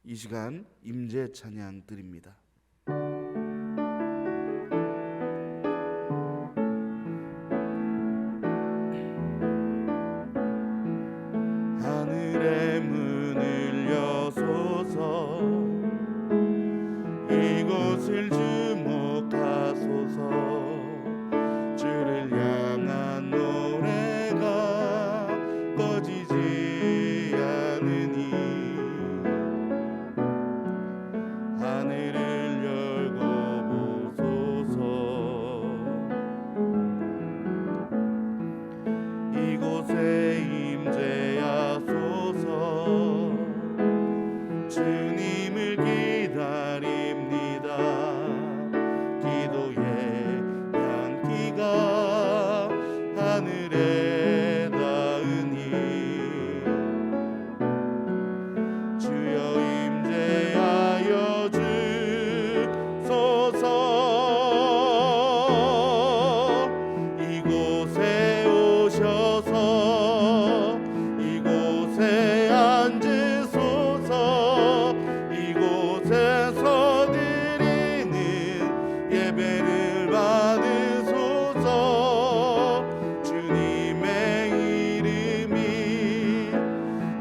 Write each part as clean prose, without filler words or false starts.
이 시간 임재 찬양 드립니다. 하늘의 문을 여소서, 이곳을 주목하소서. 주를 향한 노래가 꺼지지 않으니 하늘을 열고 보소서. 이곳에 임재하소서. 주님을 기다립니다. 기도의 향기가 하늘에 닿으니 주여 임재하여 주소서. 이곳에 오셔서 이곳에 앉으소서. 이곳에서 드리는 예배를 받으소서. 주님의 이름이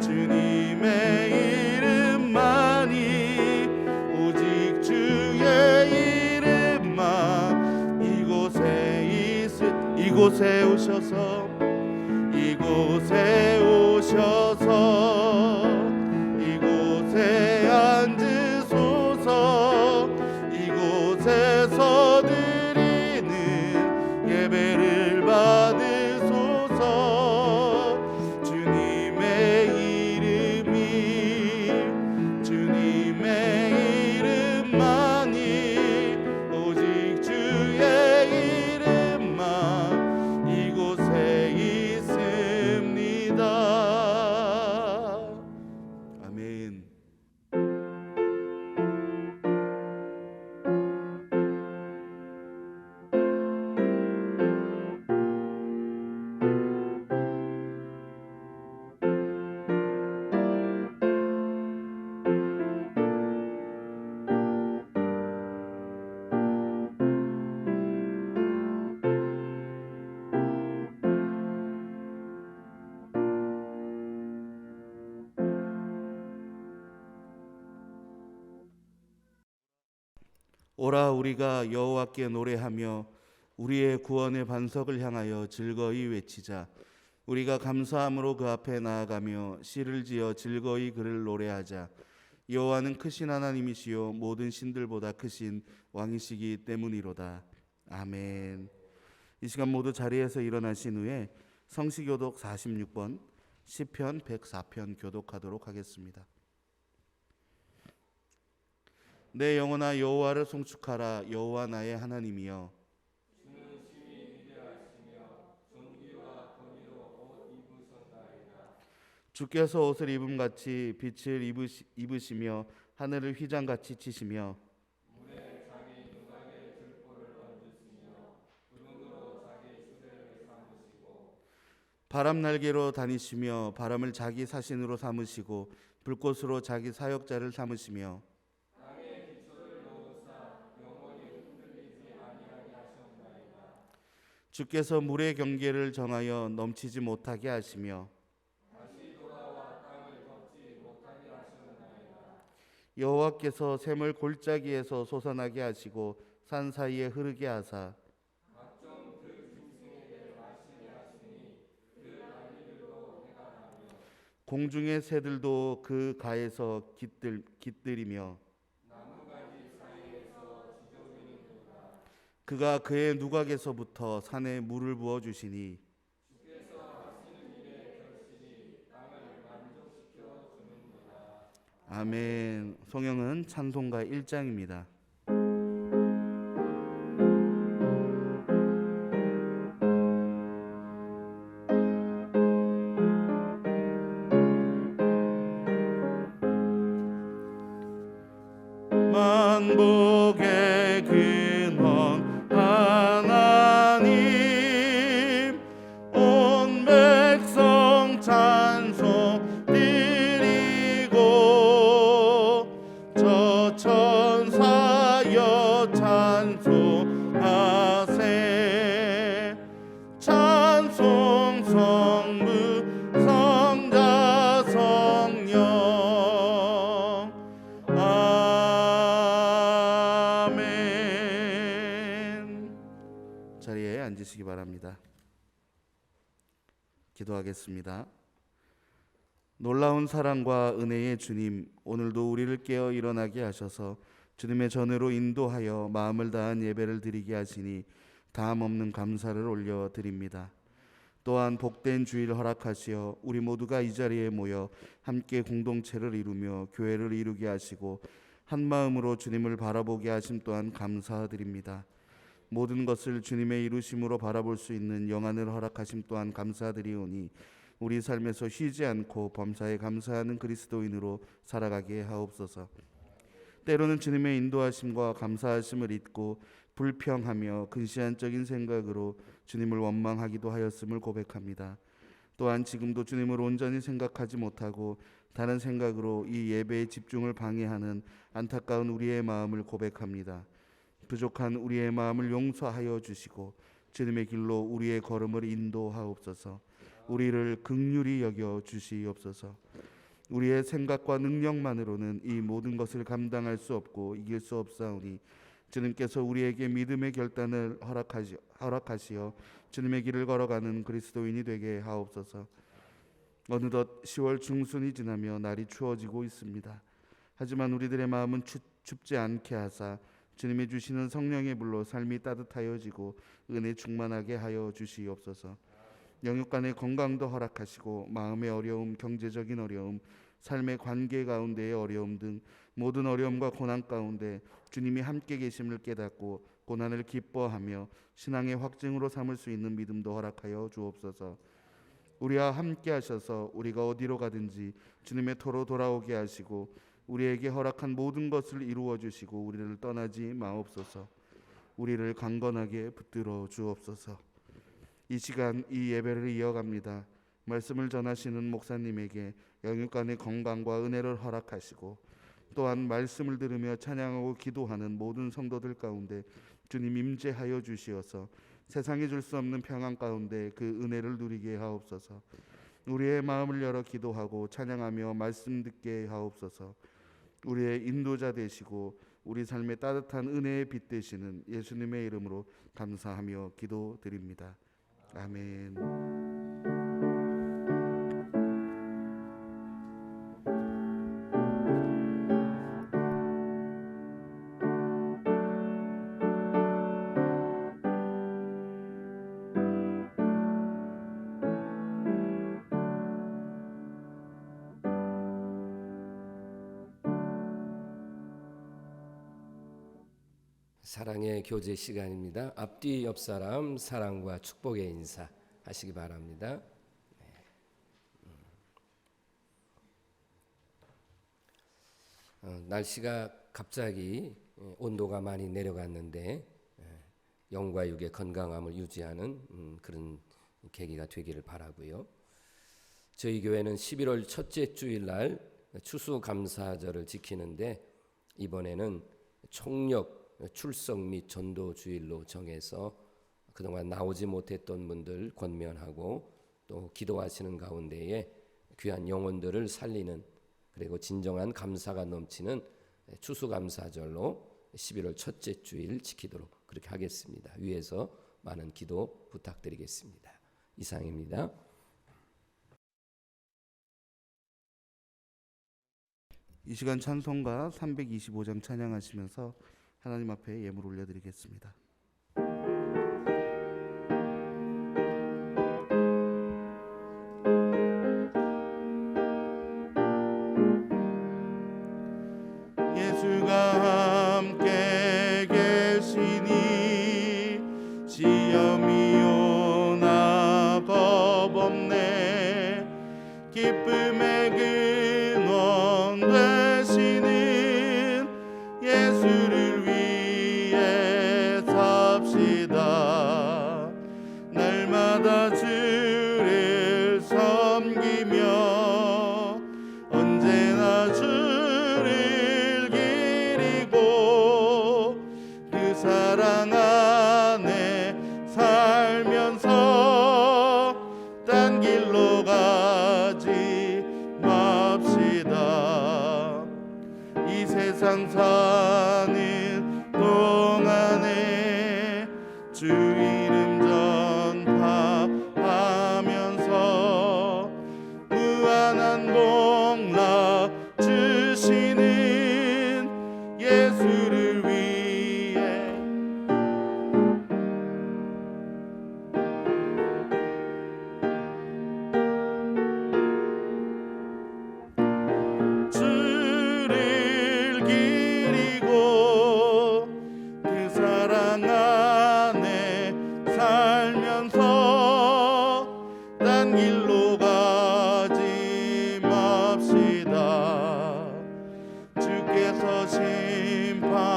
주님의 이름만이 오직 주의 이름만 이곳에 오셔서 이곳에 오셔서 이곳에 앉으소서. 이곳에서 드리는 예배를 받으소서. 주님의 이름이 주님의 이름만이 오직 주의 이름만 이곳에 있습니다. 아멘. 오라 우리가 여호와께 노래하며 우리의 구원의 반석을 향하여 즐거이 외치자. 우리가 감사함으로 그 앞에 나아가며 시를 지어 즐거이 그를 노래하자. 여호와는 크신 하나님이시요 모든 신들보다 크신 왕이시기 때문이로다. 아멘. 이 시간 모두 자리에서 일어나신 후에 성시교독 46번 시편 104편 교독하도록 하겠습니다. 내 영혼아 여호와를 송축하라. 여호와 나의 하나님이여, 주는 심히 위대하시며 존귀와 권위로 옷 입으셨나이다. 주께서 옷을 입음같이 빛을 입으시며 하늘을 휘장같이 치시며 물에 자기 누각에 들보를 얹으시며 구름으로 자기 수레를 삼으시고 바람 날개로 다니시며 바람을 자기 사신으로 삼으시고 불꽃으로 자기 사역자를 삼으시며 주께서 물의 경계를 정하여 넘치지 못하게 하시며 다시 돌아와 땅을 덮지 못하게 하셨나이다. 여호와께서 샘을 골짜기에서 솟아나게 하시고 산 사이에 흐르게 하사 각종 그 짐승에게 마시게 하시니 그 나귀들도 해가 나며 공중의 새들도 그 가에서 깃들이며 나무가지 사이에서 지저귀는도다. 그가 그의 누각에서부터 산에 물을 부어 주시니 주께서 하시는 일의 결실이 땅을 만족시켜 주는도다. 아멘. 성경은 찬송가 1장입니다. 만복의 근원 하나님 온 백성 찬송 드리고 찬송하세. 찬송 성부 성자 성령. 아멘. 자리에 앉으시기 바랍니다. 기도하겠습니다. 놀라운 사랑과 은혜의 주님, 오늘도 우리를 깨어 일어나게 하셔서 주님의 전으로 인도하여 마음을 다한 예배를 드리게 하시니 다함 없는 감사를 올려드립니다. 또한 복된 주일 허락하시어 우리 모두가 이 자리에 모여 함께 공동체를 이루며 교회를 이루게 하시고 한 마음으로 주님을 바라보게 하심 또한 감사드립니다. 모든 것을 주님의 이루심으로 바라볼 수 있는 영안을 허락하심 또한 감사드리오니 우리 삶에서 쉬지 않고 범사에 감사하는 그리스도인으로 살아가게 하옵소서. 때로는 주님의 인도하심과 감사하심을 잊고 불평하며 근시안적인 생각으로 주님을 원망하기도 하였음을 고백합니다. 또한 지금도 주님을 온전히 생각하지 못하고 다른 생각으로 이 예배의 집중을 방해하는 안타까운 우리의 마음을 고백합니다. 부족한 우리의 마음을 용서하여 주시고 주님의 길로 우리의 걸음을 인도하옵소서. 우리를 긍휼히 여겨 주시옵소서. 우리의 생각과 능력만으로는 이 모든 것을 감당할 수 없고 이길 수 없사오니 주님께서 우리에게 믿음의 결단을 허락하시어 주님의 길을 걸어가는 그리스도인이 되게 하옵소서. 어느덧 10월 중순이 지나며 날이 추워지고 있습니다. 하지만 우리들의 마음은 춥지 않게 하사 주님이 주시는 성령의 불로 삶이 따뜻하여지고 은혜 충만하게 하여 주시옵소서. 영육간의 건강도 허락하시고 마음의 어려움, 경제적인 어려움, 삶의 관계 가운데의 어려움 등 모든 어려움과 고난 가운데 주님이 함께 계심을 깨닫고 고난을 기뻐하며 신앙의 확증으로 삼을 수 있는 믿음도 허락하여 주옵소서. 우리와 함께 하셔서 우리가 어디로 가든지 주님의 터로 돌아오게 하시고 우리에게 허락한 모든 것을 이루어 주시고 우리를 떠나지 마옵소서. 우리를 강건하게 붙들어 주옵소서. 이 시간 이 예배를 이어갑니다. 말씀을 전하시는 목사님에게 영육간의 건강과 은혜를 허락하시고 또한 말씀을 들으며 찬양하고 기도하는 모든 성도들 가운데 주님 임재하여 주시어서 세상에 줄 수 없는 평안 가운데 그 은혜를 누리게 하옵소서. 우리의 마음을 열어 기도하고 찬양하며 말씀 듣게 하옵소서. 우리의 인도자 되시고 우리 삶에 따뜻한 은혜의 빛 되시는 예수님의 이름으로 감사하며 기도드립니다. 아멘. 사랑의 교제 시간입니다. 앞뒤 옆 사람 사랑과 축복의 인사 하시기 바랍니다. 날씨가 갑자기 온도가 많이 내려갔는데 영과 육의 건강함을 유지하는 그런 계기가 되기를 바라고요. 저희 교회는 11월 첫째 주일날 추수감사절을 지키는데 이번에는 총력 출석 및 전도 주일로 정해서 그동안 나오지 못했던 분들 권면하고 또 기도하시는 가운데에 귀한 영혼들을 살리는 그리고 진정한 감사가 넘치는 추수감사절로 11월 첫째 주일 지키도록 그렇게 하겠습니다. 위에서 많은 기도 부탁드리겠습니다. 이상입니다. 이 시간 찬송가 325장 찬양하시면서 하나님 앞에 예물 올려드리겠습니다. 예수가 함께 계시니 시험이 오나 겁없네. 기쁨의 근원 되시는 예수를 위해 이 세상 사는 동안에 주 이름 전파하면서 무한한 복락 주시는 예수를 위해 주를 기리고 그 사랑 안에 살면서 딴 길로 가지 맙시다. 주께서 심판하실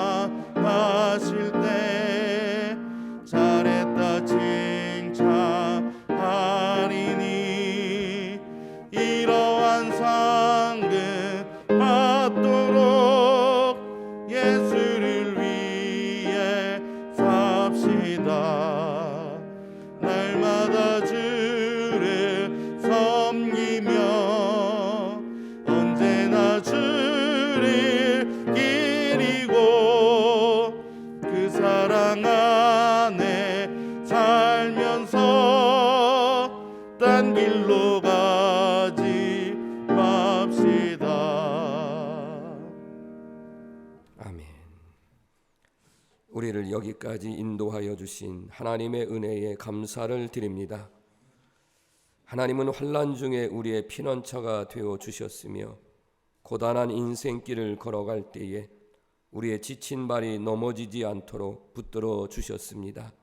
때 잘했다 칭찬하리니 이러한 상급 받도록 예수를 위해 삽시다. 날마다 주를 섬기며 언제나 주를 기리고 그 사랑 안에 살면서 딴 길로 가지 맙시다. 아멘. 우리를 여기까지 인도하여 주신 하나님의 은혜에 감사를 드립니다. 하나님은 환난 중에 우리의 피난처가 되어 주셨으며 고단한 인생길을 걸어갈 때에 우리의 지친 발이 넘어지지 않도록 붙들어 주셨습니다.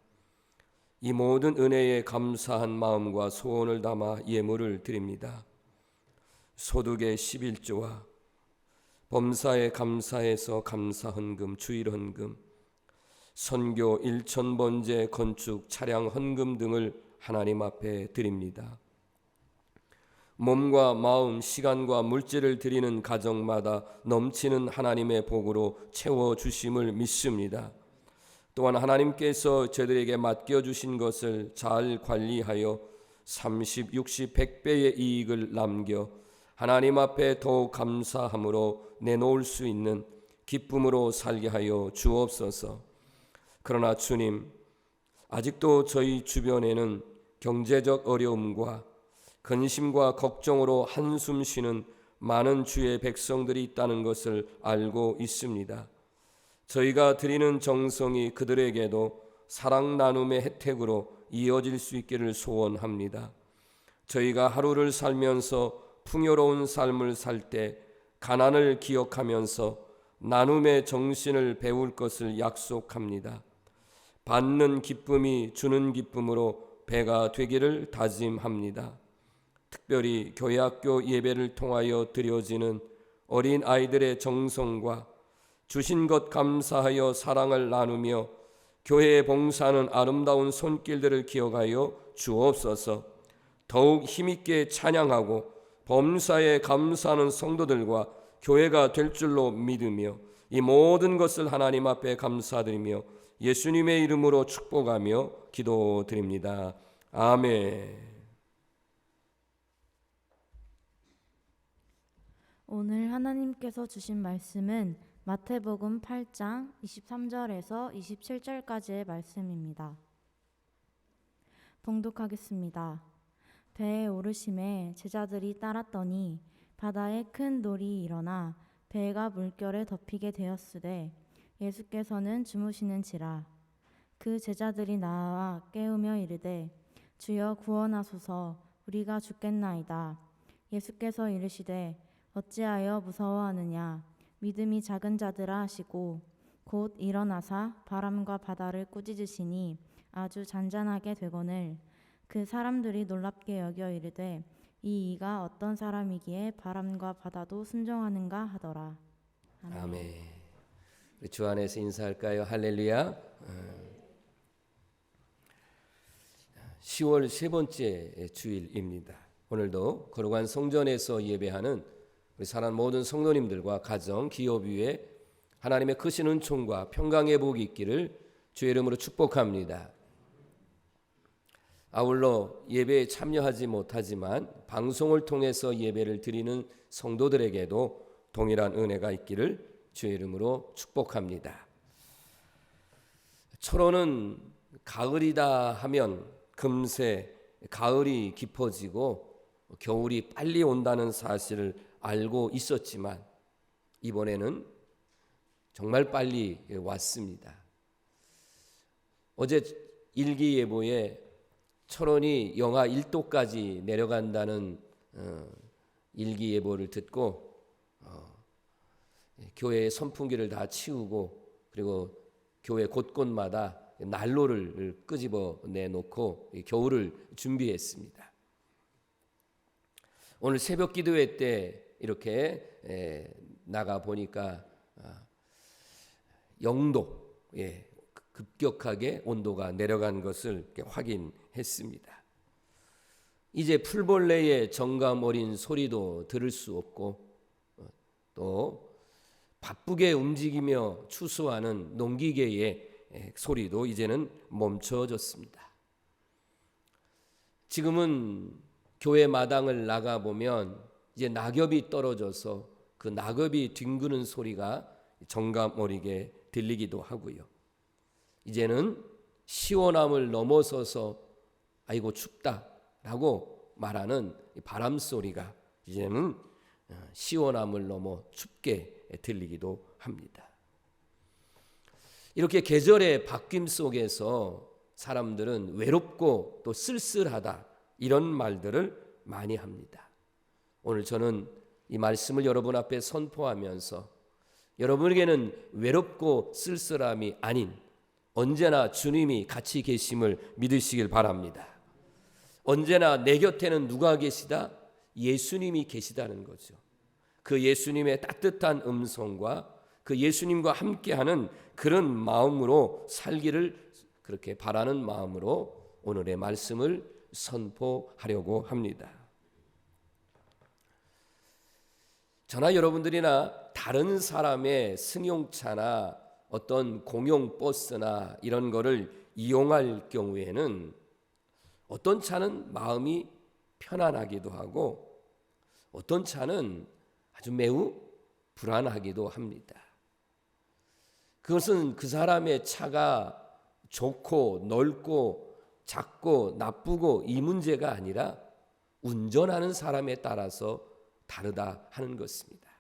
이 모든 은혜에 감사한 마음과 소원을 담아 예물을 드립니다. 소득의 11조와 범사에 감사해서 감사헌금, 주일헌금, 선교 1,000번제 건축 차량 헌금 등을 하나님 앞에 드립니다. 몸과 마음, 시간과 물질을 드리는 가정마다 넘치는 하나님의 복으로 채워주심을 믿습니다. 또한 하나님께서 저들에게 맡겨주신 것을 잘 관리하여 30, 60, 100배의 이익을 남겨 하나님 앞에 더욱 감사함으로 내놓을 수 있는 기쁨으로 살게 하여 주옵소서. 그러나 주님, 아직도 저희 주변에는 경제적 어려움과 근심과 걱정으로 한숨 쉬는 많은 주의 백성들이 있다는 것을 알고 있습니다. 저희가 드리는 정성이 그들에게도 사랑 나눔의 혜택으로 이어질 수 있기를 소원합니다. 저희가 하루를 살면서 풍요로운 삶을 살 때 가난을 기억하면서 나눔의 정신을 배울 것을 약속합니다. 받는 기쁨이 주는 기쁨으로 배가 되기를 다짐합니다. 특별히 교회학교 예배를 통하여 드려지는 어린 아이들의 정성과 주신 것 감사하여 사랑을 나누며 교회에 봉사하는 아름다운 손길들을 기억하여 주옵소서. 더욱 힘있게 찬양하고 범사에 감사하는 성도들과 교회가 될 줄로 믿으며 이 모든 것을 하나님 앞에 감사드리며 예수님의 이름으로 축복하며 기도드립니다. 아멘. 오늘 하나님께서 주신 말씀은 마태복음 8장 23절에서 27절까지의 말씀입니다. 봉독하겠습니다. 배에 오르심에 제자들이 따랐더니 바다에 큰 놀이 일어나 배가 물결에 덮이게 되었으되 예수께서는 주무시는지라. 그 제자들이 나와 깨우며 이르되 주여 구원하소서, 우리가 죽겠나이다. 예수께서 이르시되 어찌하여 무서워하느냐, 믿음이 작은 자들아 하시고 곧 일어나사 바람과 바다를 꾸짖으시니 아주 잔잔하게 되거늘 그 사람들이 놀랍게 여겨 이르되 이 이가 어떤 사람이기에 바람과 바다도 순종하는가 하더라. 아멘. 아멘. 주 안에서 인사할까요? 할렐루야. 10월 세 번째 주일입니다. 오늘도 거룩한 성전에서 예배하는 우리 사랑하는 모든 성도님들과 가정, 기업 위에 하나님의 크신 은총과 평강의 복이 있기를 주의 이름으로 축복합니다. 아울러 예배에 참여하지 못하지만 방송을 통해서 예배를 드리는 성도들에게도 동일한 은혜가 있기를 주의 이름으로 축복합니다. 철호는 가을이다 하면 금세 가을이 깊어지고 겨울이 빨리 온다는 사실을 알고 있었지만 이번에는 정말 빨리 왔습니다. 어제 일기예보에 철원이 영하 1도까지 내려간다는 일기예보를 듣고 교회의 선풍기를 다 치우고 그리고 교회 곳곳마다 난로를 끄집어 내놓고 겨울을 준비했습니다. 오늘 새벽 기도회 때 이렇게 나가 보니까 0도, 급격하게 온도가 내려간 것을 확인했습니다. 이제 풀벌레의 정감 어린 소리도 들을 수 없고 또 바쁘게 움직이며 추수하는 농기계의 소리도 이제는 멈춰졌습니다. 지금은 교회 마당을 나가보면 이제 낙엽이 떨어져서 그 낙엽이 뒹구는 소리가 정감 어리게 들리기도 하고요. 이제는 시원함을 넘어서서 아이고 춥다라고 말하는 바람 소리가 이제는 시원함을 넘어 춥게 들리기도 합니다. 이렇게 계절의 바뀜 속에서 사람들은 외롭고 또 쓸쓸하다 이런 말들을 많이 합니다. 오늘 저는 이 말씀을 여러분 앞에 선포하면서 여러분에게는 외롭고 쓸쓸함이 아닌 언제나 주님이 같이 계심을 믿으시길 바랍니다. 언제나 내 곁에는 누가 계시다? 예수님이 계시다는 거죠. 그 예수님의 따뜻한 음성과 그 예수님과 함께하는 그런 마음으로 살기를 그렇게 바라는 마음으로 오늘의 말씀을 선포하려고 합니다. 저나 여러분들이나 다른 사람의 승용차나 어떤 공용버스나 이런 거를 이용할 경우에는 어떤 차는 마음이 편안하기도 하고 어떤 차는 아주 매우 불안하기도 합니다. 그것은 그 사람의 차가 좋고 넓고 작고 나쁘고 이 문제가 아니라 운전하는 사람에 따라서 다르다 하는 것입니다.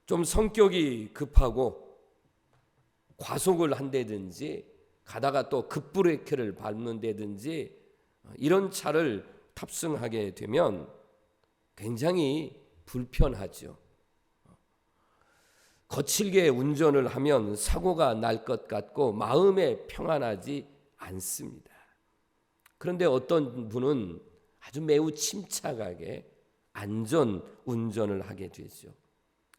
좀 성격이 급하고 과속을 한다든지 가다가 또 급브레이크를 밟는다든지 이런 차를 탑승하게 되면 굉장히 불편하죠. 거칠게 운전을 하면 사고가 날 것 같고 마음에 평안하지 않습니다. 그런데 어떤 분은 아주 매우 침착하게 안전 운전을 하게 되죠.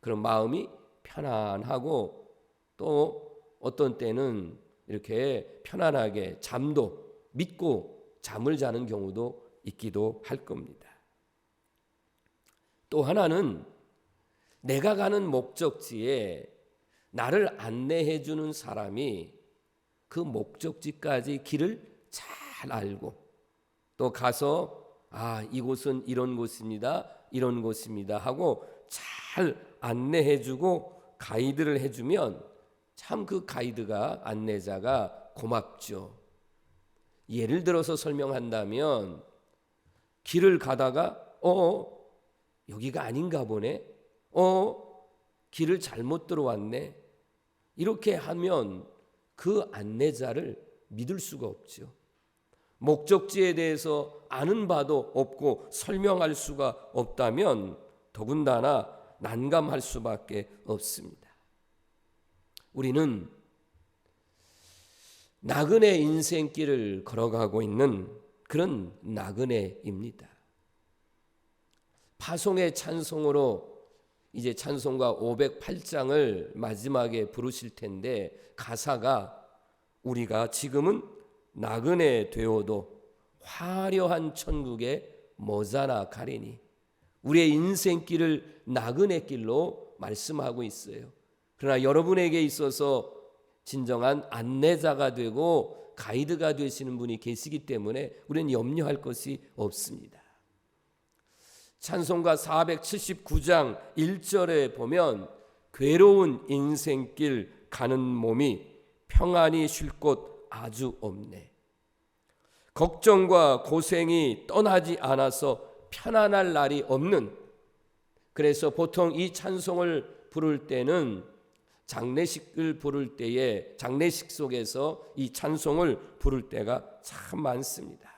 그런 마음이 편안하고 또 어떤 때는 이렇게 편안하게 잠도 믿고 잠을 자는 경우도 있기도 할 겁니다. 또 하나는 내가 가는 목적지에 나를 안내해 주는 사람이 그 목적지까지 길을 잘 알고 또 가서 이곳은 이런 곳입니다. 이런 곳입니다 하고 잘 안내해 주고 가이드를 해 주면 참 그 가이드가 안내자가 고맙죠. 예를 들어서 설명한다면 길을 가다가 여기가 아닌가 보네. 길을 잘못 들어왔네. 이렇게 하면 그 안내자를 믿을 수가 없죠. 목적지에 대해서 아는 바도 없고 설명할 수가 없다면 더군다나 난감할 수밖에 없습니다. 우리는 나그네 인생길을 걸어가고 있는 그런 나그네입니다. 파송의 찬송으로 이제 찬송가 508장을 마지막에 부르실 텐데 가사가 우리가 지금은 나그네 되어도 화려한 천국에 머자나 가리니 우리의 인생길을 나그네 길로 말씀하고 있어요. 그러나 여러분에게 있어서 진정한 안내자가 되고 가이드가 되시는 분이 계시기 때문에 우리는 염려할 것이 없습니다. 찬송가 479장 1절에 보면 괴로운 인생길 가는 몸이 평안히 쉴 곳 아주 없네. 걱정과 고생이 떠나지 않아서 편안할 날이 없는, 그래서 보통 이 찬송을 부를 때는 장례식을 부를 때에 장례식 속에서 이 찬송을 부를 때가 참 많습니다.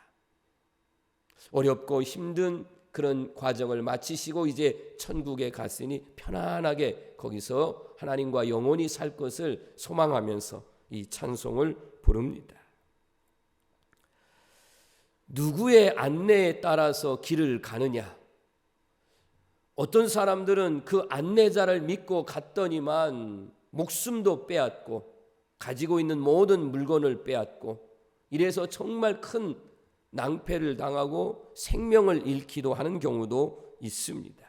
어렵고 힘든 그런 과정을 마치시고 이제 천국에 갔으니 편안하게 거기서 하나님과 영원히 살 것을 소망하면서 이 찬송을 부릅니다. 누구의 안내에 따라서 길을 가느냐? 어떤 사람들은 그 안내자를 믿고 갔더니만 목숨도 빼앗고 가지고 있는 모든 물건을 빼앗고 이래서 정말 큰 낭패를 당하고 생명을 잃기도 하는 경우도 있습니다.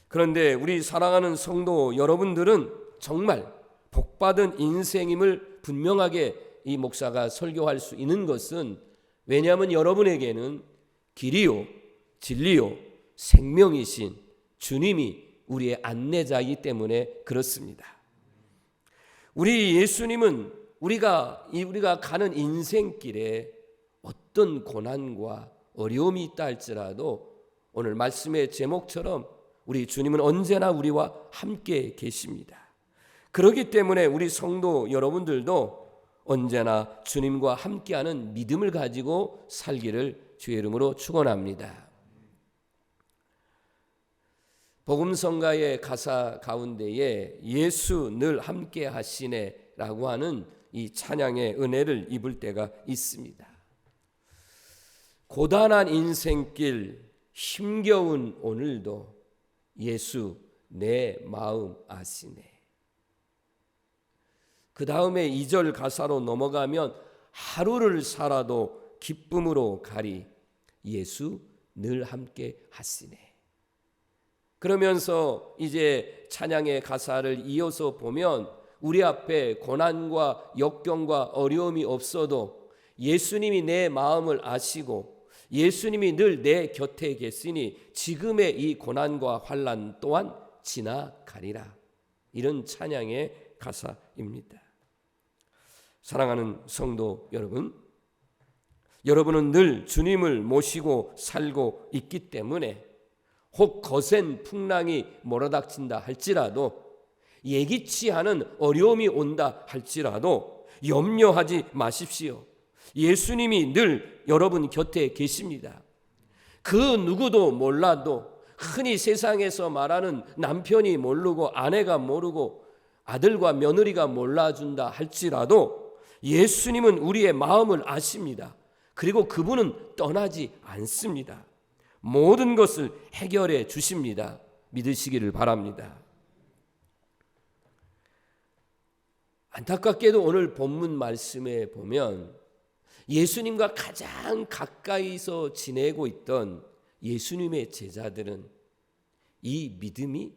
그런데 우리 사랑하는 성도 여러분들은 정말 복받은 인생임을 분명하게 이 목사가 설교할 수 있는 것은, 왜냐하면 여러분에게는 길이요 진리요 생명이신 주님이 우리의 안내자이기 때문에 그렇습니다. 우리 예수님은 우리가 가는 인생길에 어떤 고난과 어려움이 있다 할지라도 오늘 말씀의 제목처럼 우리 주님은 언제나 우리와 함께 계십니다. 그렇기 때문에 우리 성도 여러분들도 언제나 주님과 함께하는 믿음을 가지고 살기를 주의 이름으로 축원합니다. 복음성가의 가사 가운데에 예수 늘 함께 하시네 라고 하는 이 찬양의 은혜를 입을 때가 있습니다. 고단한 인생길 힘겨운 오늘도 예수 내 마음 아시네. 그 다음에 2절 가사로 넘어가면 하루를 살아도 기쁨으로 가리 예수 늘 함께 하시네. 그러면서 이제 찬양의 가사를 이어서 보면 우리 앞에 고난과 역경과 어려움이 없어도 예수님이 내 마음을 아시고 예수님이 늘 내 곁에 계시니 지금의 이 고난과 환난 또한 지나가리라. 이런 찬양의 가사입니다. 사랑하는 성도 여러분, 여러분은 늘 주님을 모시고 살고 있기 때문에 혹 거센 풍랑이 몰아닥친다 할지라도, 예기치 않은 어려움이 온다 할지라도 염려하지 마십시오. 예수님이 늘 여러분 곁에 계십니다. 그 누구도 몰라도, 흔히 세상에서 말하는 남편이 모르고 아내가 모르고 아들과 며느리가 몰라준다 할지라도 예수님은 우리의 마음을 아십니다. 그리고 그분은 떠나지 않습니다. 모든 것을 해결해 주십니다. 믿으시기를 바랍니다. 안타깝게도 오늘 본문 말씀에 보면 예수님과 가장 가까이서 지내고 있던 예수님의 제자들은 이 믿음이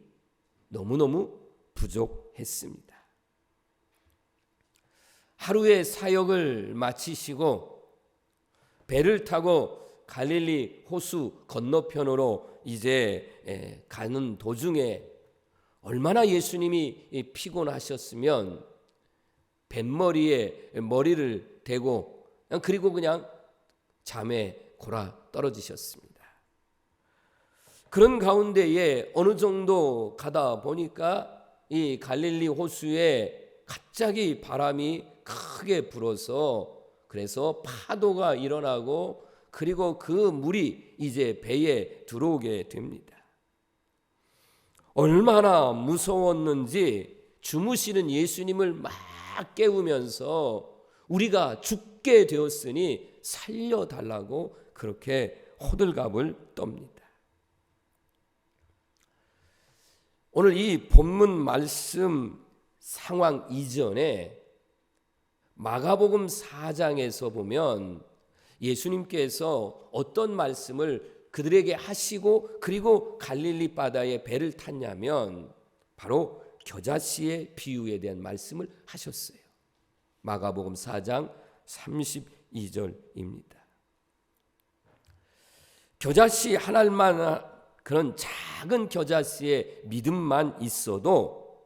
너무너무 부족했습니다. 하루의 사역을 마치시고 배를 타고 갈릴리 호수 건너편으로 이제 가는 도중에 얼마나 예수님이 피곤하셨으면 뱃머리에 머리를 대고 그리고 그냥 잠에 골아 떨어지셨습니다. 그런 가운데에 어느 정도 가다 보니까 이 갈릴리 호수에 갑자기 바람이 크게 불어서 그래서 파도가 일어나고 그리고 그 물이 이제 배에 들어오게 됩니다. 얼마나 무서웠는지 주무시는 예수님을 막 깨우면서 우리가 죽게 되었으니 살려달라고 그렇게 호들갑을 떱니다. 오늘 이 본문 말씀 상황 이전에 마가복음 4장에서 보면 예수님께서 어떤 말씀을 그들에게 하시고 그리고 갈릴리 바다에 배를 탔냐면 바로 겨자씨의 비유에 대한 말씀을 하셨어요. 마가복음 4장 32절입니다. 겨자씨 하나만, 그런 작은 겨자씨의 믿음만 있어도,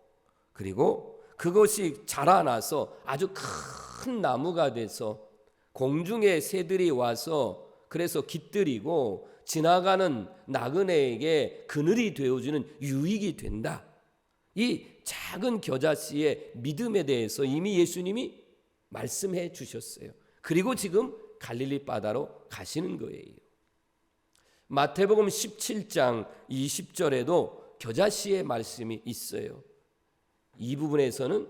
그리고 그것이 자라나서 아주 큰 나무가 돼서 공중의 새들이 와서 그래서 깃들이고 지나가는 나그네에게 그늘이 되어주는 유익이 된다. 이 작은 겨자씨의 믿음에 대해서 이미 예수님이 말씀해 주셨어요. 그리고 지금 갈릴리 바다로 가시는 거예요. 마태복음 17장 20절에도 겨자씨의 말씀이 있어요. 이 부분에서는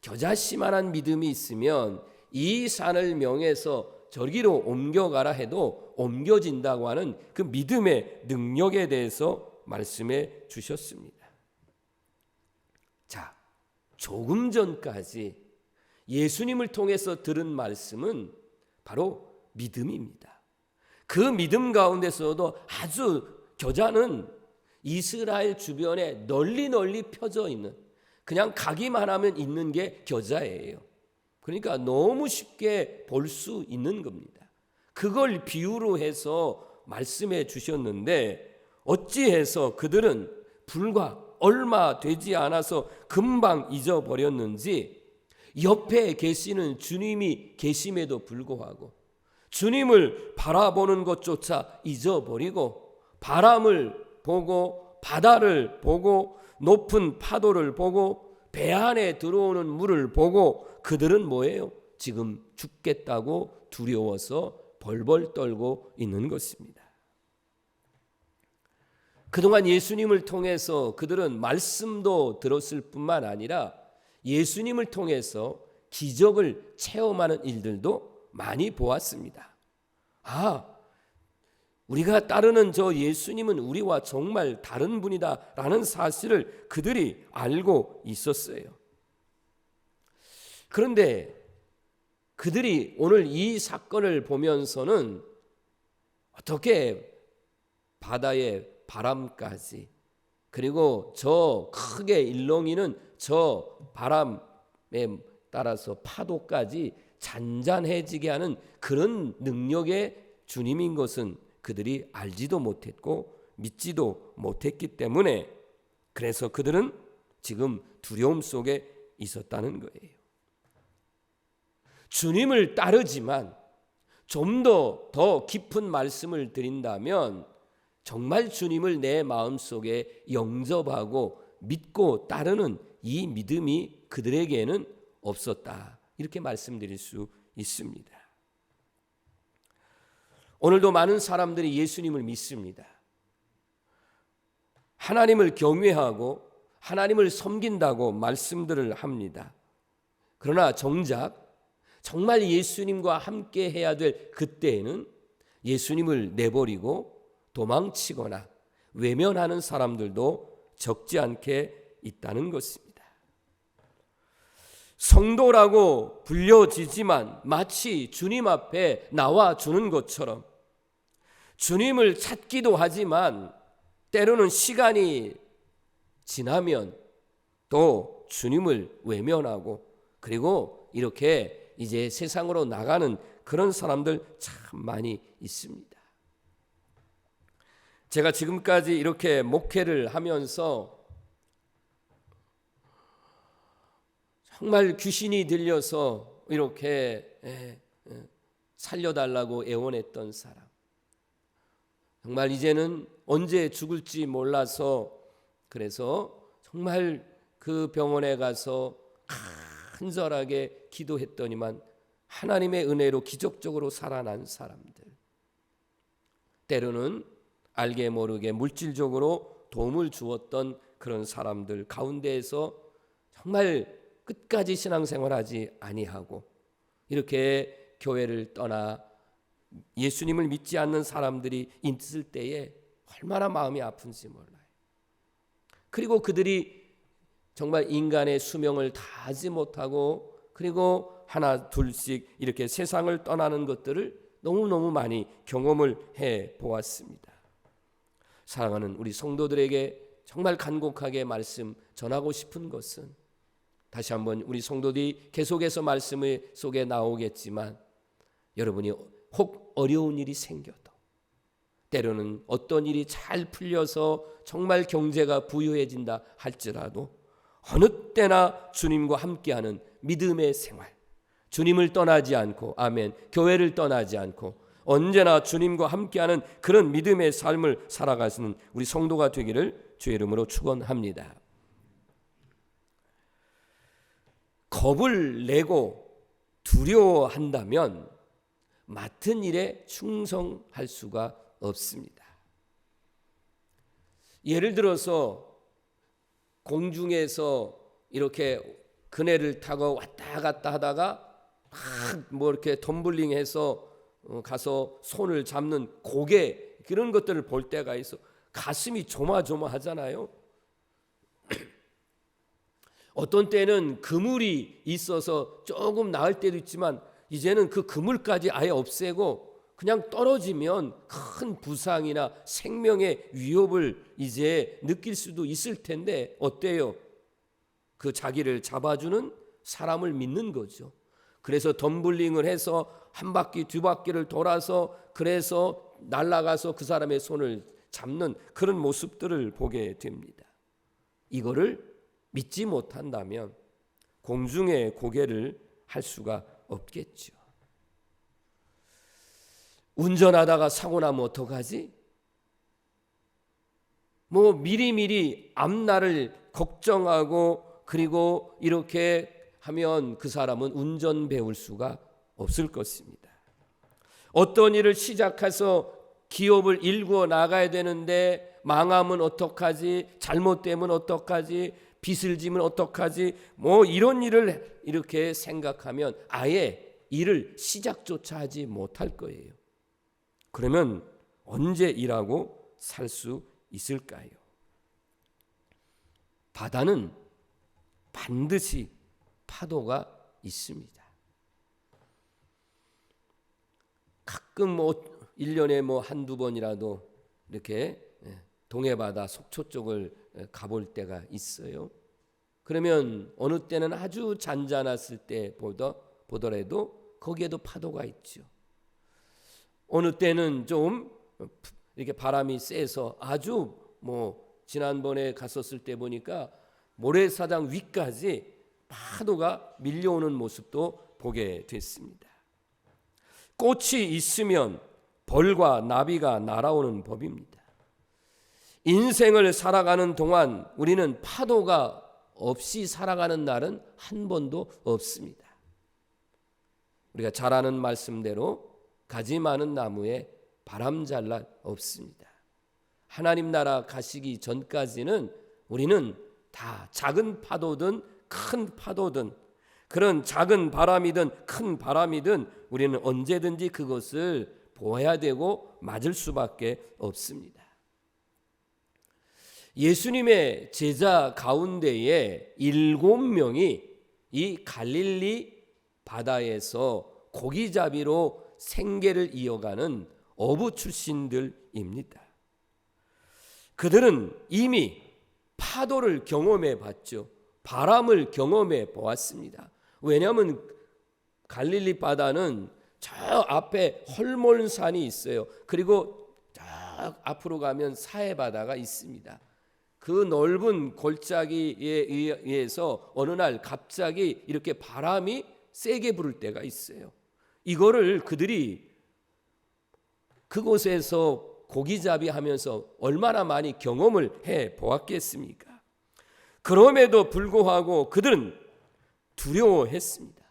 겨자씨만한 믿음이 있으면 이 산을 명해서 저기로 옮겨가라 해도 옮겨진다고 하는 그 믿음의 능력에 대해서 말씀해 주셨습니다. 자, 조금 전까지 예수님을 통해서 들은 말씀은 바로 믿음입니다. 그 믿음 가운데서도 아주 겨자는 이스라엘 주변에 널리 펴져 있는, 그냥 가기만 하면 있는 게 겨자예요. 그러니까 너무 쉽게 볼 수 있는 겁니다. 그걸 비유로 해서 말씀해 주셨는데 어찌해서 그들은 불과 얼마 되지 않아서 금방 잊어버렸는지 옆에 계시는 주님이 계심에도 불구하고 주님을 바라보는 것조차 잊어버리고 바람을 보고 바다를 보고 높은 파도를 보고 배 안에 들어오는 물을 보고 그들은 뭐예요? 지금 죽겠다고 두려워서 벌벌 떨고 있는 것입니다. 그동안 예수님을 통해서 그들은 말씀도 들었을 뿐만 아니라 예수님을 통해서 기적을 체험하는 일들도 많이 보았습니다. 우리가 따르는 저 예수님은 우리와 정말 다른 분이다라는 사실을 그들이 알고 있었어요. 그런데 그들이 오늘 이 사건을 보면서는 어떻게 바다의 바람까지, 그리고 저 크게 일렁이는 저 바람에 따라서 파도까지 잔잔해지게 하는 그런 능력의 주님인 것은 그들이 알지도 못했고 믿지도 못했기 때문에, 그래서 그들은 지금 두려움 속에 있었다는 거예요. 주님을 따르지만 좀 더 깊은 말씀을 드린다면 정말 주님을 내 마음속에 영접하고 믿고 따르는 이 믿음이 그들에게는 없었다. 이렇게 말씀드릴 수 있습니다. 오늘도 많은 사람들이 예수님을 믿습니다. 하나님을 경외하고 하나님을 섬긴다고 말씀들을 합니다. 그러나 정작 정말 예수님과 함께 해야 될 그때에는 예수님을 내버리고 도망치거나 외면하는 사람들도 적지 않게 있다는 것입니다. 성도라고 불려지지만 마치 주님 앞에 나와주는 것처럼 주님을 찾기도 하지만 때로는 시간이 지나면 또 주님을 외면하고 그리고 이렇게 이제 세상으로 나가는 그런 사람들 참 많이 있습니다. 제가 지금까지 이렇게 목회를 하면서 정말 귀신이 들려서 이렇게 살려달라고 애원했던 사람, 정말 이제는 언제 죽을지 몰라서 그래서 정말 그 병원에 가서 간절하게 기도했더니만 하나님의 은혜로 기적적으로 살아난 사람들, 때로는 알게 모르게 물질적으로 도움을 주었던 그런 사람들 가운데에서 정말 끝까지 신앙생활하지 아니하고 이렇게 교회를 떠나 예수님을 믿지 않는 사람들이 있을 때에 얼마나 마음이 아픈지 몰라요. 그리고 그들이 정말 인간의 수명을 다하지 못하고 그리고 하나 둘씩 이렇게 세상을 떠나는 것들을 너무너무 많이 경험을 해 보았습니다. 사랑하는 우리 성도들에게 정말 간곡하게 말씀 전하고 싶은 것은, 다시 한번 우리 성도들이 계속해서 말씀 속에 나오겠지만 여러분이 혹 어려운 일이 생겨도 때로는 어떤 일이 잘 풀려서 정말 경제가 부유해진다 할지라도 어느 때나 주님과 함께하는 믿음의 생활, 주님을 떠나지 않고, 아멘, 교회를 떠나지 않고 언제나 주님과 함께하는 그런 믿음의 삶을 살아가시는 우리 성도가 되기를 주의 이름으로 축원합니다. 겁을 내고 두려워한다면 맡은 일에 충성할 수가 없습니다. 예를 들어서 공중에서 이렇게 그네를 타고 왔다 갔다 하다가 막 이렇게 덤블링해서 가서 손을 잡는 고개, 그런 것들을 볼 때가 있어 가슴이 조마조마하잖아요. 어떤 때는 그물이 있어서 조금 나을 때도 있지만 이제는 그 그물까지 아예 없애고 그냥 떨어지면 큰 부상이나 생명의 위협을 이제 느낄 수도 있을 텐데 어때요? 그 자기를 잡아주는 사람을 믿는 거죠. 그래서 덤블링을 해서 한 바퀴 두 바퀴를 돌아서 그래서 날아가서 그 사람의 손을 잡는 그런 모습들을 보게 됩니다. 이거를 믿지 못한다면 공중의 고개를 할 수가 없겠죠. 운전하다가 사고 나면 어떡하지? 미리미리 앞날을 걱정하고 그리고 이렇게 하면 그 사람은 운전 배울 수가 없을 것입니다. 어떤 일을 시작해서 기업을 일구어 나가야 되는데 망하면 어떡하지? 잘못되면 어떡하지? 빚을 지면 어떡하지? 이런 일을 이렇게 생각하면 아예 일을 시작조차 하지 못할 거예요. 그러면 언제 일하고 살 수 있을까요? 바다는 반드시 파도가 있습니다. 가끔 1년에 한두 번이라도 이렇게 동해바다 속초 쪽을 가볼 때가 있어요. 그러면 어느 때는 아주 잔잔했을 때 보더라도 거기에도 파도가 있죠. 어느 때는 좀 이렇게 바람이 세서 아주 지난번에 갔었을 때 보니까 모래사장 위까지 파도가 밀려오는 모습도 보게 됐습니다. 꽃이 있으면 벌과 나비가 날아오는 법입니다. 인생을 살아가는 동안 우리는 파도가 없이 살아가는 날은 한 번도 없습니다. 우리가 잘 아는 말씀대로 가지 많은 나무에 바람 잘 날 없습니다. 하나님 나라 가시기 전까지는 우리는 다 작은 파도든 큰 파도든 그런 작은 바람이든 큰 바람이든 우리는 언제든지 그것을 보아야 되고 맞을 수밖에 없습니다. 예수님의 제자 가운데에 7명이 이 갈릴리 바다에서 고기잡이로 생계를 이어가는 어부 출신들입니다. 그들은 이미 파도를 경험해 봤죠. 바람을 경험해 보았습니다. 왜냐하면 갈릴리 바다는 저 앞에 헐몬산이 있어요. 그리고 저 앞으로 가면 사해 바다가 있습니다. 그 넓은 골짜기에 의해서 어느 날 갑자기 이렇게 바람이 세게 불을 때가 있어요. 이거를 그들이 그곳에서 고기잡이 하면서 얼마나 많이 경험을 해 보았겠습니까? 그럼에도 불구하고 그들은 두려워했습니다.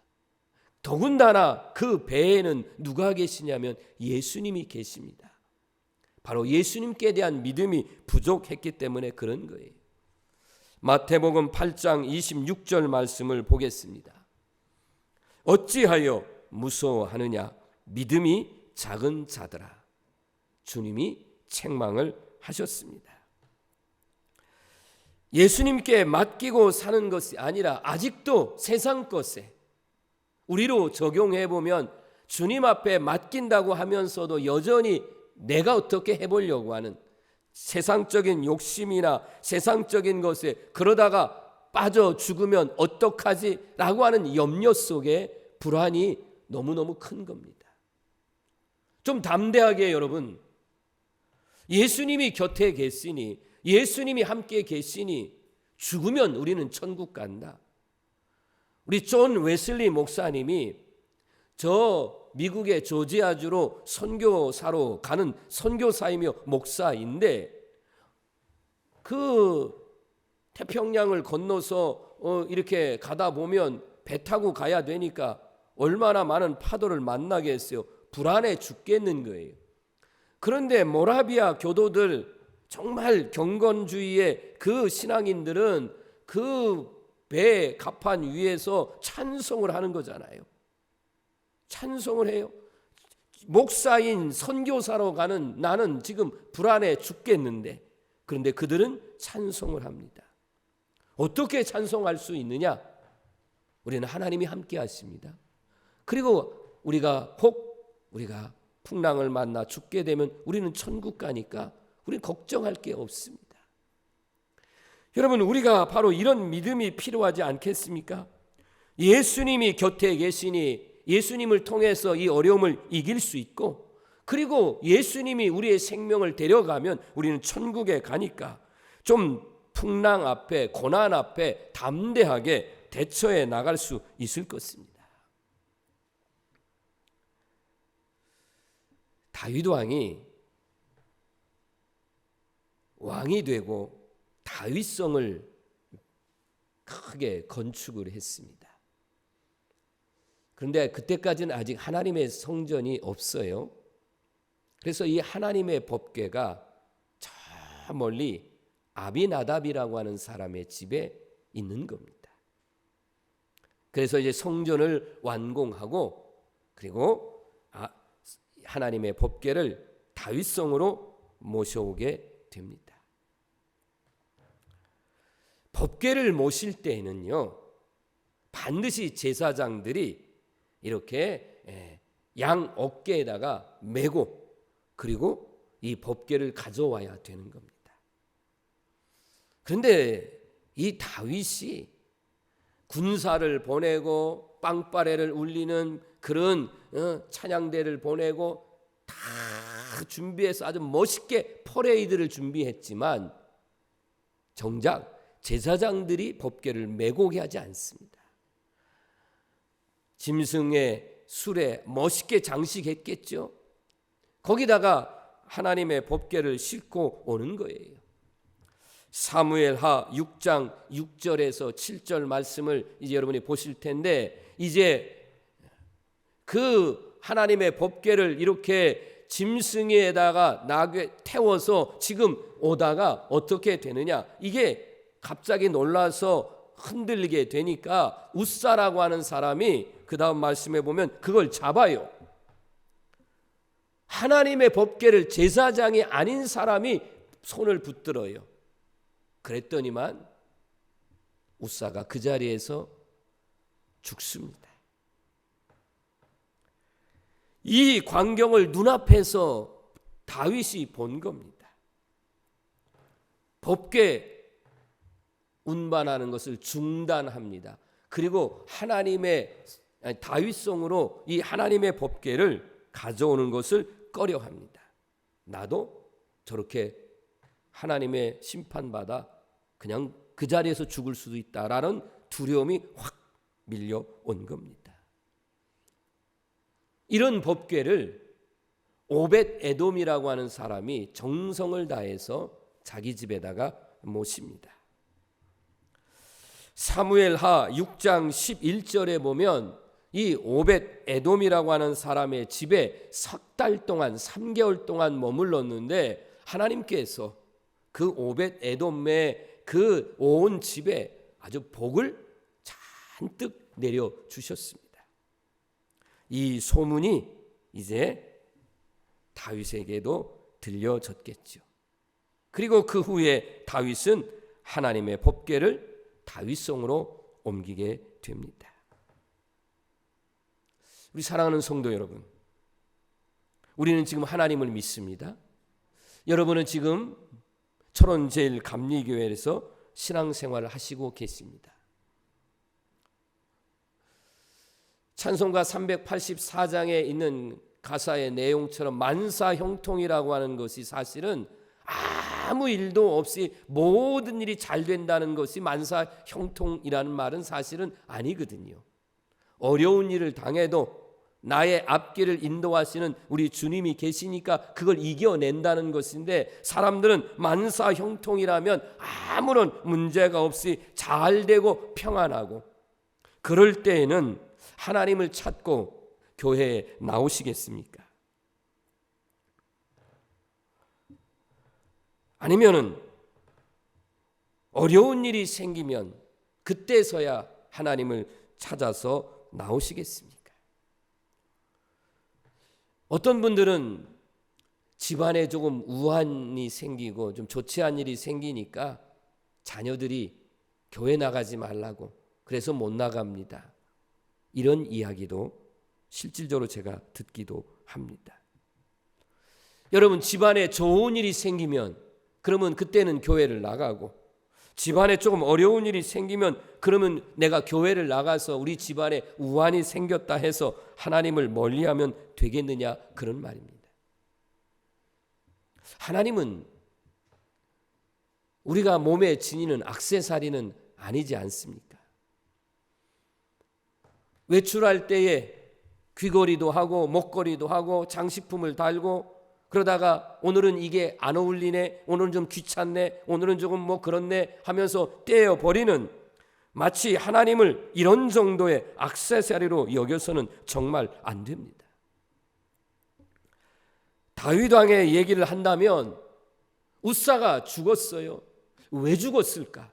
더군다나 그 배에는 누가 계시냐면 예수님이 계십니다. 바로 예수님께 대한 믿음이 부족했기 때문에 그런 거예요. 마태복음 8장 26절 말씀을 보겠습니다. 어찌하여 무서워하느냐 믿음이 작은 자들아. 주님이 책망을 하셨습니다. 예수님께 맡기고 사는 것이 아니라 아직도 세상 것에 우리로 적용해 보면 주님 앞에 맡긴다고 하면서도 여전히 내가 어떻게 해보려고 하는 세상적인 욕심이나 세상적인 것에 그러다가 빠져 죽으면 어떡하지? 라고 하는 염려 속에 불안이 너무너무 큰 겁니다. 좀 담대하게 여러분, 예수님이 곁에 계시니, 예수님이 함께 계시니 죽으면 우리는 천국 간다. 우리 존 웨슬리 목사님이 저 미국의 조지아주로 선교사로 가는 선교사이며 목사인데, 그 태평양을 건너서 이렇게 가다 보면 배 타고 가야 되니까 얼마나 많은 파도를 만나겠어요. 불안해 죽겠는 거예요. 그런데 모라비아 교도들, 정말 경건주의의 그 신앙인들은 그 배 갑판 위에서 찬송을 하는 거잖아요. 찬송을 해요. 목사인 선교사로 가는 나는 지금 불안해 죽겠는데, 그런데 그들은 찬송을 합니다. 어떻게 찬송할 수 있느냐? 우리는 하나님이 함께 하십니다. 그리고 우리가 풍랑을 만나 죽게 되면 우리는 천국 가니까 우리는 걱정할 게 없습니다. 여러분, 우리가 바로 이런 믿음이 필요하지 않겠습니까? 예수님이 곁에 계시니 예수님을 통해서 이 어려움을 이길 수 있고, 그리고 예수님이 우리의 생명을 데려가면 우리는 천국에 가니까 좀 풍랑 앞에, 고난 앞에 담대하게 대처해 나갈 수 있을 것입니다. 다윗 왕이 되고 다윗성을 크게 건축을 했습니다. 그런데 그때까지는 아직 하나님의 성전이 없어요. 그래서 이 하나님의 법궤가 저 멀리 아비나답이라고 하는 사람의 집에 있는 겁니다. 그래서 이제 성전을 완공하고, 그리고 하나님의 법궤를 다윗성으로 모셔오게 됩니다. 법궤를 모실 때에는요, 반드시 제사장들이 이렇게 양 어깨에다가 메고, 그리고 이 법궤를 가져와야 되는 겁니다. 그런데 이 다윗이 군사를 보내고 빵빠레를 울리는 그런 찬양대를 보내고 다 준비해서 아주 멋있게 퍼레이드를 준비했지만, 정작 제사장들이 법궤를 메고 오게 하지 않습니다. 짐승의 술에 멋있게 장식했겠죠. 거기다가 하나님의 법궤를 싣고 오는 거예요. 사무엘하 6장 6절에서 7절 말씀을 이제 여러분이 보실 텐데, 이제 그 하나님의 법궤를 이렇게 짐승에다가 나귀에 태워서 지금 오다가 어떻게 되느냐, 이게 갑자기 놀라서 흔들리게 되니까 웃사라고 하는 사람이 그 다음 말씀에 보면 그걸 잡아요. 하나님의 법궤를 제사장이 아닌 사람이 손을 붙들어요. 그랬더니만 웃사가 그 자리에서 죽습니다. 이 광경을 눈앞에서 다윗이 본 겁니다. 법궤 운반하는 것을 중단합니다. 그리고 다윗성으로 이 하나님의 법궤를 가져오는 것을 꺼려합니다. 나도 저렇게 하나님의 심판받아 그냥 그 자리에서 죽을 수도 있다라는 두려움이 확 밀려온 겁니다. 이런 법궤를 오벳 에돔이라고 하는 사람이 정성을 다해서 자기 집에다가 모십니다. 사무엘하 6장 11절에 보면 이 오벳 에돔이라고 하는 사람의 집에 석 달 동안 3개월 동안 머물렀는데, 하나님께서 그 오벳 에돔의 그 온 집에 아주 복을 잔뜩 내려주셨습니다. 이 소문이 이제 다윗에게도 들려졌겠죠. 그리고 그 후에 다윗은 하나님의 법궤를 다윗성으로 옮기게 됩니다. 우리 사랑하는 성도 여러분, 우리는 지금 하나님을 믿습니다. 여러분은 지금 철원제일감리교회에서 신앙생활을 하시고 계십니다. 찬송가 384장에 있는 가사의 내용처럼 만사형통이라고 하는 것이 사실은 아무 일도 없이 모든 일이 잘 된다는 것이 만사 형통이라는 말은 사실은 아니거든요. 어려운 일을 당해도 나의 앞길을 인도하시는 우리 주님이 계시니까 그걸 이겨낸다는 것인데, 사람들은 만사 형통이라면 아무런 문제가 없이 잘 되고 평안하고, 그럴 때에는 하나님을 찾고 교회에 나오시겠습니까? 아니면은 어려운 일이 생기면 그때서야 하나님을 찾아서 나오시겠습니까? 어떤 분들은 집안에 조금 우환이 생기고 좀 좋지 않은 일이 생기니까 자녀들이 교회 나가지 말라고, 그래서 못 나갑니다. 이런 이야기도 실질적으로 제가 듣기도 합니다. 여러분, 집안에 좋은 일이 생기면 그러면 그때는 교회를 나가고, 집안에 조금 어려운 일이 생기면 그러면 내가 교회를 나가서 우리 집안에 우환이 생겼다 해서 하나님을 멀리하면 되겠느냐, 그런 말입니다. 하나님은 우리가 몸에 지니는 액세서리는 아니지 않습니까? 외출할 때에 귀걸이도 하고 목걸이도 하고 장식품을 달고, 그러다가 오늘은 이게 안 어울리네, 오늘은 좀 귀찮네, 오늘은 조금 뭐 그렇네 하면서 떼어버리는, 마치 하나님을 이런 정도의 액세서리로 여겨서는 정말 안 됩니다. 다윗 왕의 얘기를 한다면 웃사가 죽었어요. 왜 죽었을까?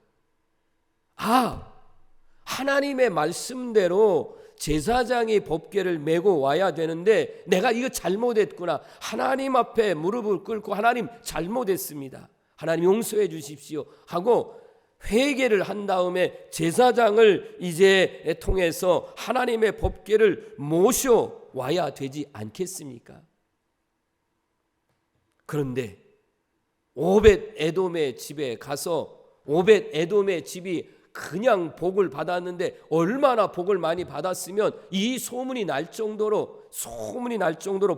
하나님의 말씀대로 제사장이 법궤를 메고 와야 되는데 내가 이거 잘못했구나, 하나님 앞에 무릎을 꿇고 하나님 잘못했습니다, 하나님 용서해 주십시오 하고 회개를 한 다음에 제사장을 이제 통해서 하나님의 법궤를 모셔와야 되지 않겠습니까? 그런데 오벳 에돔의 집에 가서 오벳 에돔의 집이 그냥 복을 받았는데, 얼마나 복을 많이 받았으면 이 소문이 날 정도로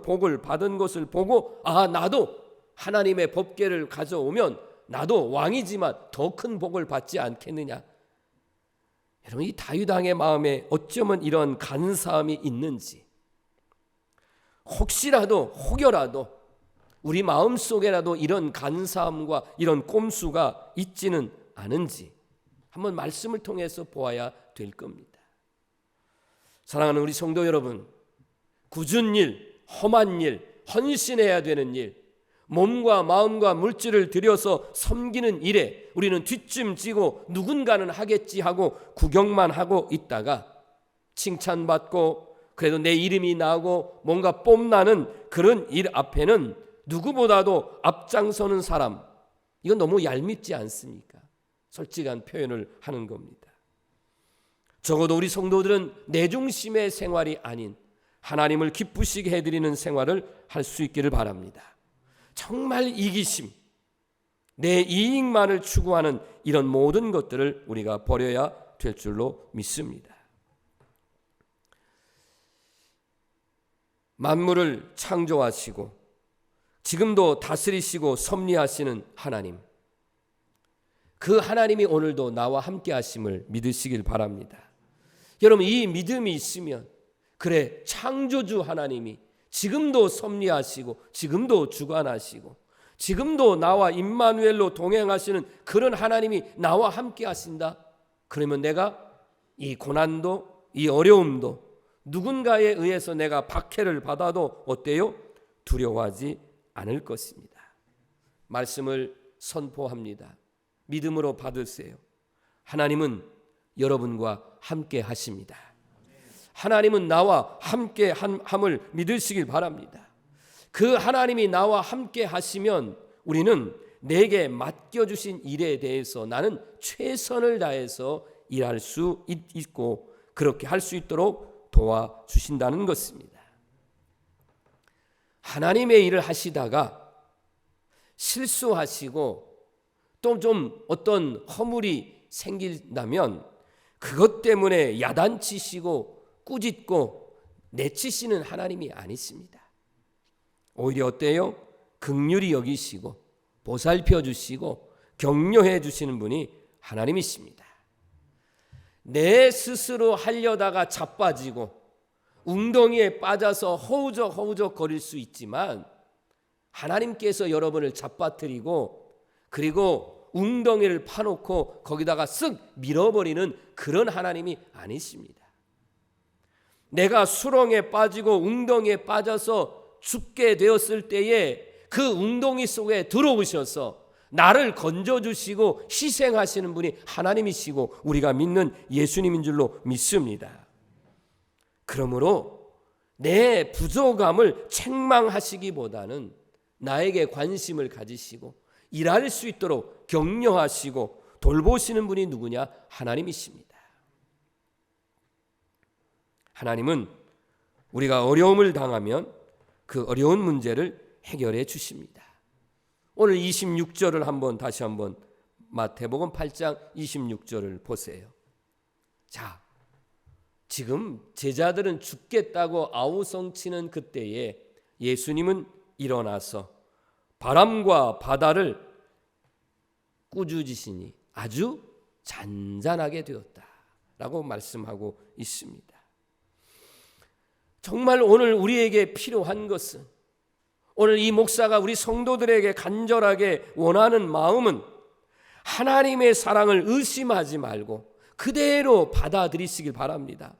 복을 받은 것을 보고, 나도 하나님의 법궤를 가져오면 나도 왕이지만 더 큰 복을 받지 않겠느냐. 여러분, 이 다윗 왕의 마음에 어쩌면 이런 간사함이 있는지, 혹여라도 우리 마음속에라도 이런 간사함과 이런 꼼수가 있지는 않은지 한번 말씀을 통해서 보아야 될 겁니다. 사랑하는 우리 성도 여러분, 굳은 일, 험한 일, 헌신해야 되는 일, 몸과 마음과 물질을 들여서 섬기는 일에 우리는 뒷짐지고 누군가는 하겠지 하고 구경만 하고 있다가 칭찬받고 그래도 내 이름이 나오고 뭔가 뽐나는 그런 일 앞에는 누구보다도 앞장서는 사람, 이건 너무 얄밉지 않습니까? 솔직한 표현을 하는 겁니다. 적어도 우리 성도들은 내 중심의 생활이 아닌 하나님을 기쁘시게 해드리는 생활을 할 수 있기를 바랍니다. 정말 이기심, 내 이익만을 추구하는 이런 모든 것들을 우리가 버려야 될 줄로 믿습니다. 만물을 창조하시고 지금도 다스리시고 섭리하시는 하나님, 그 하나님이 오늘도 나와 함께 하심을 믿으시길 바랍니다. 여러분, 이 믿음이 있으면 그래, 창조주 하나님이 지금도 섭리하시고 지금도 주관하시고 지금도 나와 임마누엘로 동행하시는 그런 하나님이 나와 함께 하신다. 그러면 내가 이 고난도 이 어려움도 누군가에 의해서 내가 박해를 받아도 어때요? 두려워하지 않을 것입니다. 말씀을 선포합니다. 믿음으로 받으세요. 하나님은 여러분과 함께 하십니다. 하나님은 나와 함께 함을 믿으시길 바랍니다. 그 하나님이 나와 함께 하시면 우리는 내게 맡겨주신 일에 대해서 나는 최선을 다해서 일할 수 있고 그렇게 할 수 있도록 도와주신다는 것입니다. 하나님의 일을 하시다가 실수하시고 또 좀 어떤 허물이 생긴다면 그것 때문에 야단치시고 꾸짖고 내치시는 하나님이 아니십니다. 오히려 어때요? 긍휼히 여기시고 보살펴 주시고 격려해 주시는 분이 하나님이십니다. 내 스스로 하려다가 자빠지고 웅덩이에 빠져서 허우적 거릴 수 있지만 하나님께서 여러분을 잡아뜨리고 그리고 웅덩이를 파놓고 거기다가 쓱 밀어버리는 그런 하나님이 아니십니다. 내가 수렁에 빠지고 웅덩이에 빠져서 죽게 되었을 때에 그 웅덩이 속에 들어오셔서 나를 건져주시고 희생하시는 분이 하나님이시고 우리가 믿는 예수님인 줄로 믿습니다. 그러므로 내 부족함을 책망하시기보다는 나에게 관심을 가지시고 일할 수 있도록 격려하시고 돌보시는 분이 누구냐? 하나님이십니다. 하나님은 우리가 어려움을 당하면 그 어려운 문제를 해결해 주십니다. 오늘 26절을 다시 한번 마태복음 8장 26절을 보세요. 자, 지금 제자들은 죽겠다고 아우성치는 그때에 예수님은 일어나서 바람과 바다를 꾸짖으시니 아주 잔잔하게 되었다라고 말씀하고 있습니다. 정말 오늘 우리에게 필요한 것은, 오늘 이 목사가 우리 성도들에게 간절하게 원하는 마음은 하나님의 사랑을 의심하지 말고 그대로 받아들이시길 바랍니다.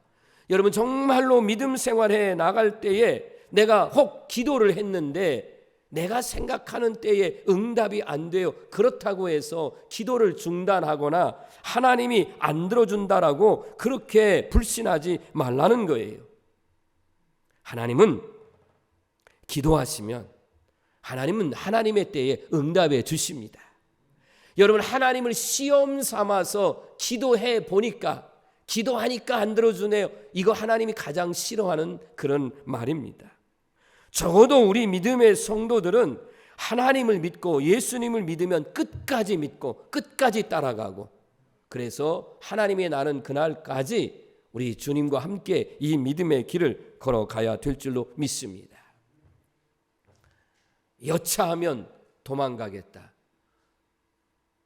여러분, 정말로 믿음 생활해 나갈 때에 내가 혹 기도를 했는데 내가 생각하는 때에 응답이 안 돼요. 그렇다고 해서 기도를 중단하거나 하나님이 안 들어준다라고 그렇게 불신하지 말라는 거예요. 하나님은 기도하시면 하나님은 하나님의 때에 응답해 주십니다. 여러분, 하나님을 시험 삼아서 기도해 보니까 기도하니까 안 들어주네요. 이거 하나님이 가장 싫어하는 그런 말입니다. 적어도 우리 믿음의 성도들은 하나님을 믿고 예수님을 믿으면 끝까지 믿고 끝까지 따라가고, 그래서 하나님의 나는 그날까지 우리 주님과 함께 이 믿음의 길을 걸어가야 될 줄로 믿습니다. 여차하면 도망가겠다.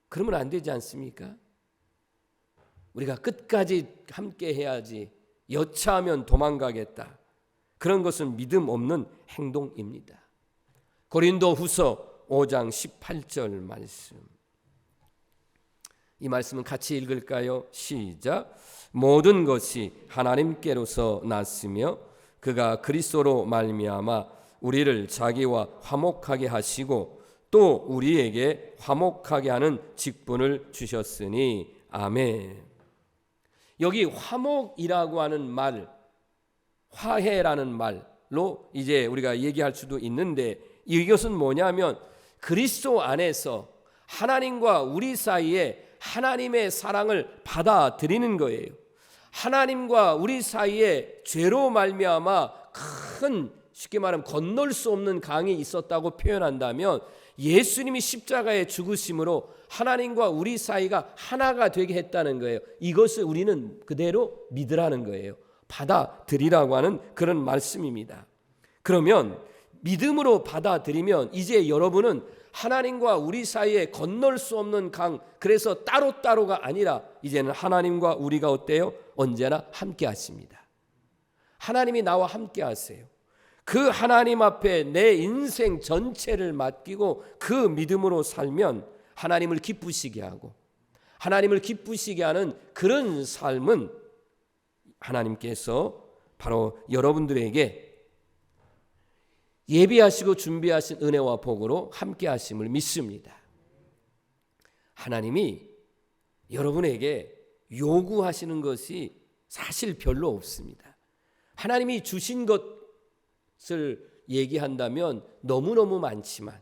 그러면 안 되지 않습니까? 우리가 끝까지 함께 해야지. 여차하면 도망가겠다. 그런 것은 믿음 없는 행동입니다. 고린도후서 5장 18절 말씀. 이 말씀은 같이 읽을까요? 시작. 모든 것이 하나님께로서 났으며 그가 그리스도로 말미암아 우리를 자기와 화목하게 하시고 또 우리에게 화목하게 하는 직분을 주셨으니 아멘. 여기 화목이라고 하는 말, 화해라는 말로 이제 우리가 얘기할 수도 있는데, 이것은 뭐냐면 그리스도 안에서 하나님과 우리 사이에 하나님의 사랑을 받아들이는 거예요. 하나님과 우리 사이에 죄로 말미암아 큰, 쉽게 말하면 건널 수 없는 강이 있었다고 표현한다면, 예수님이 십자가에 죽으심으로 하나님과 우리 사이가 하나가 되게 했다는 거예요. 이것을 우리는 그대로 믿으라는 거예요. 받아들이라고 하는 그런 말씀입니다. 그러면 믿음으로 받아들이면 이제 여러분은 하나님과 우리 사이에 건널 수 없는 강, 그래서 따로따로가 아니라 이제는 하나님과 우리가 어때요? 언제나 함께 하십니다. 하나님이 나와 함께 하세요. 그 하나님 앞에 내 인생 전체를 맡기고 그 믿음으로 살면 하나님을 기쁘시게 하고, 하나님을 기쁘시게 하는 그런 삶은 하나님께서 바로 여러분들에게 예비하시고 준비하신 은혜와 복으로 함께 하심을 믿습니다. 하나님이 여러분에게 요구하시는 것이 사실 별로 없습니다. 하나님이 주신 것을 얘기한다면 너무너무 많지만,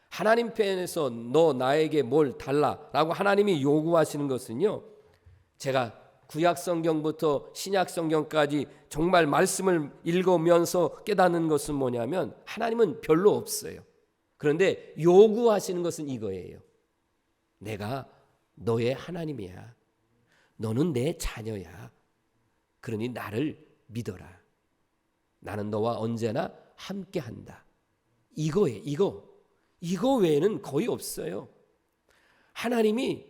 하나님 편에서 너 나에게 뭘 달라라고 하나님이 요구하시는 것은요, 제가 구약성경부터 신약성경까지 정말 말씀을 읽으면서 깨닫는 것은 뭐냐면 하나님은 별로 없어요. 그런데 요구하시는 것은 이거예요. 내가 너의 하나님이야. 너는 내 자녀야. 그러니 나를 믿어라. 나는 너와 언제나 함께한다. 이거예요. 이거 외에는 거의 없어요. 하나님이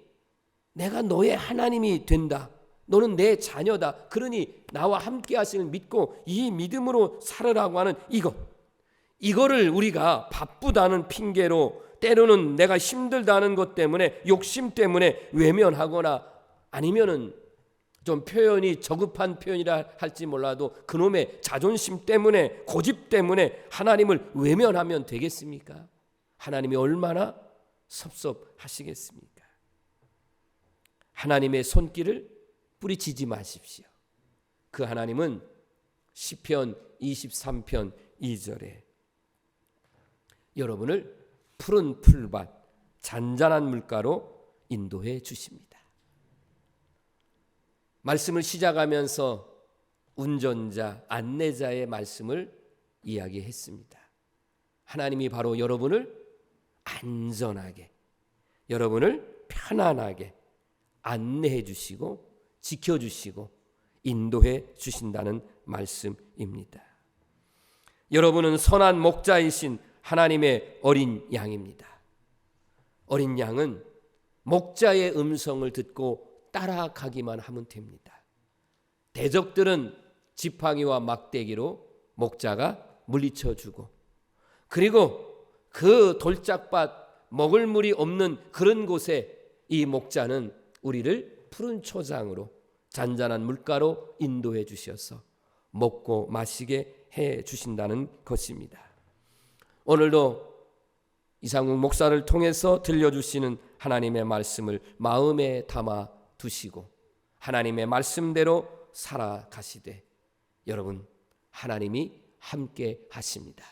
내가 너의 하나님이 된다. 너는 내 자녀다. 그러니 나와 함께 하시는 믿고 이 믿음으로 살으라고 하는 이거를 우리가 바쁘다는 핑계로 때로는 내가 힘들다는 것 때문에 욕심 때문에 외면하거나 아니면은 좀 표현이 저급한 표현이라 할지 몰라도 그놈의 자존심 때문에 고집 때문에 하나님을 외면하면 되겠습니까? 하나님이 얼마나 섭섭하시겠습니까? 하나님의 손길을 뿌리치지 마십시오. 그 하나님은 시편 23편 2절에 여러분을 푸른 풀밭 잔잔한 물가로 인도해 주십니다. 말씀을 시작하면서 운전자, 안내자의 말씀을 이야기했습니다. 하나님이 바로 여러분을 안전하게, 여러분을 편안하게 안내해 주시고 지켜주시고 인도해 주신다는 말씀입니다. 여러분은 선한 목자이신 하나님의 어린 양입니다. 어린 양은 목자의 음성을 듣고 따라가기만 하면 됩니다. 대적들은 지팡이와 막대기로 목자가 물리쳐주고, 그리고 그 돌짝밭 먹을 물이 없는 그런 곳에 이 목자는 우리를 푸른 초장으로 잔잔한 물가로 인도해 주셔서 먹고 마시게 해 주신다는 것입니다. 오늘도 이상국 목사를 통해서 들려주시는 하나님의 말씀을 마음에 담아 두시고 하나님의 말씀대로 살아가시되 여러분, 하나님이 함께 하십니다.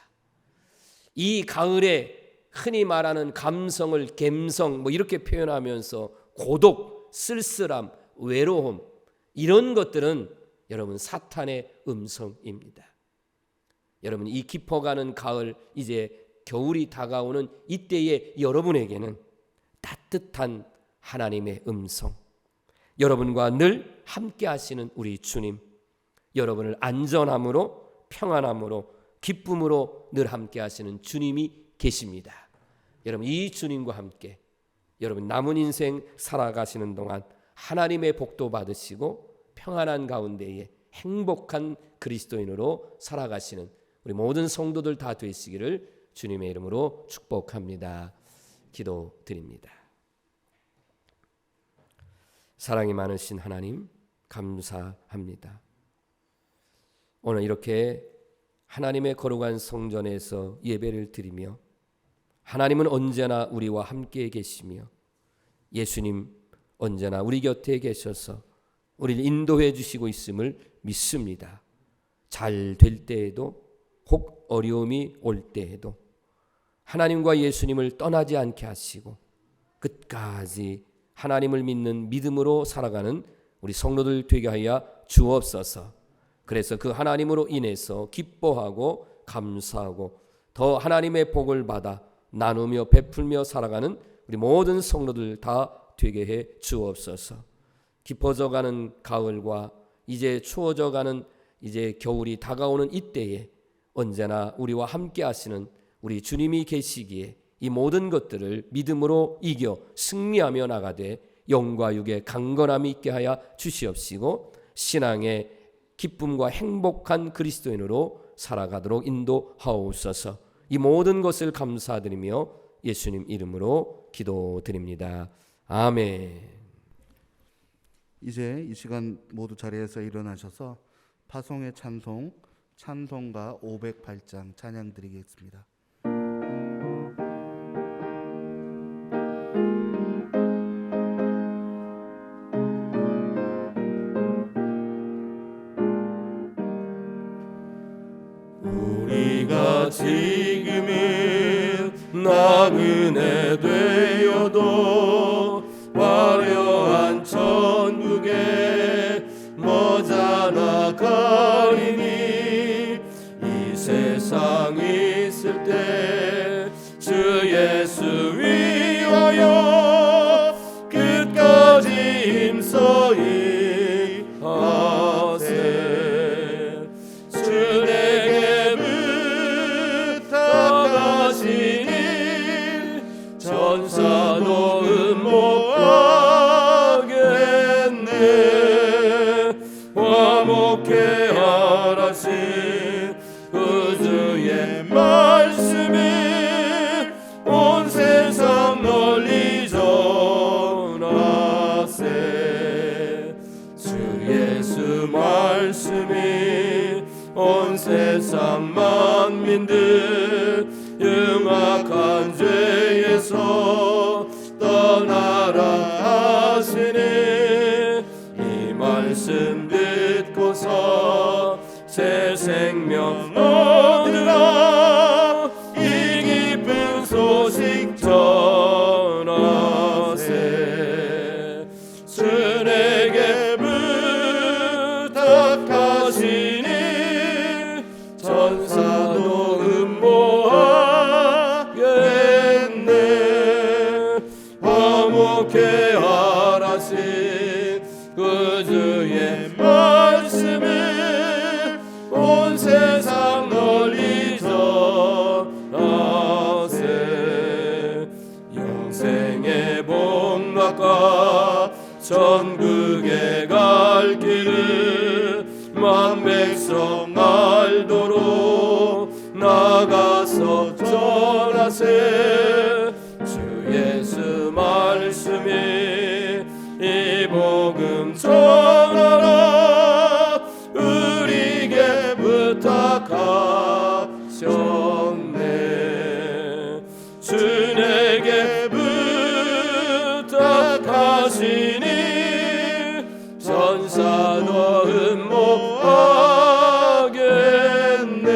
이 가을에 흔히 말하는 감성을 갬성 이렇게 표현하면서 고독, 쓸쓸함, 외로움, 이런 것들은 여러분 사탄의 음성입니다. 여러분, 이 깊어가는 가을, 이제 겨울이 다가오는 이때에 여러분에게는 따뜻한 하나님의 음성, 여러분과 늘 함께 하시는 우리 주님, 여러분을 안전함으로, 평안함으로, 기쁨으로 늘 함께 하시는 주님이 계십니다. 여러분, 이 주님과 함께 여러분 남은 인생 살아가시는 동안 하나님의 복도 받으시고 평안한 가운데에 행복한 그리스도인으로 살아가시는 우리 모든 성도들 다 되시기를 주님의 이름으로 축복합니다. 기도드립니다. 사랑이 많으신 하나님, 감사합니다. 오늘 이렇게 하나님의 거룩한 성전에서 예배를 드리며 하나님은 언제나 우리와 함께 계시며 예수님 언제나 우리 곁에 계셔서 우리를 인도해 주시고 있음을 믿습니다. 잘 될 때에도 혹 어려움이 올 때에도 하나님과 예수님을 떠나지 않게 하시고 끝까지 하나님을 믿는 믿음으로 살아가는 우리 성도들 되게 하여 주옵소서. 그래서 그 하나님으로 인해서 기뻐하고 감사하고 더 하나님의 복을 받아 나누며 베풀며 살아가는 우리 모든 성도들 다 되게 해 주옵소서. 깊어져가는 가을과 이제 추워져가는 이제 겨울이 다가오는 이때에 언제나 우리와 함께 하시는 우리 주님이 계시기에 이 모든 것들을 믿음으로 이겨 승리하며 나가되 영과 육의 강건함이 있게 하여 주시옵시고 신앙의 기쁨과 행복한 그리스도인으로 살아가도록 인도하옵소서. 이 모든 것을 감사드리며 예수님 이름으로 기도드립니다. 아멘. 이제 이 시간 모두 자리에서 일어나셔서 파송의 찬송, 찬송가 508장 찬양 드리겠습니다. 우리가 지금은 나그네 되어도 화려한 천국에 머자나 가리니 이 세상 있을 때 주 예수 위하여 끝까지 힘써 일하세. 주 내게 부탁하시니 말씀이 온 세상 만민들 흉악한 죄에서 떠나라 하시니 이 말씀 듣고서 새 생명 얻으라 이 기쁜 소식 전하세 주에게 부탁하시니 전사도 음모하겠네 화목해 하라신 그 주의 말씀이 온 세상 널리 전하세 영생의 복락과 천국에 갈 길을 만 백성 알도록 나가서 전하세 주 예수 말씀이 이 복음 전하라 우리에게 부탁하셨네 주에게 부탁하시니 전사도 음모하겠네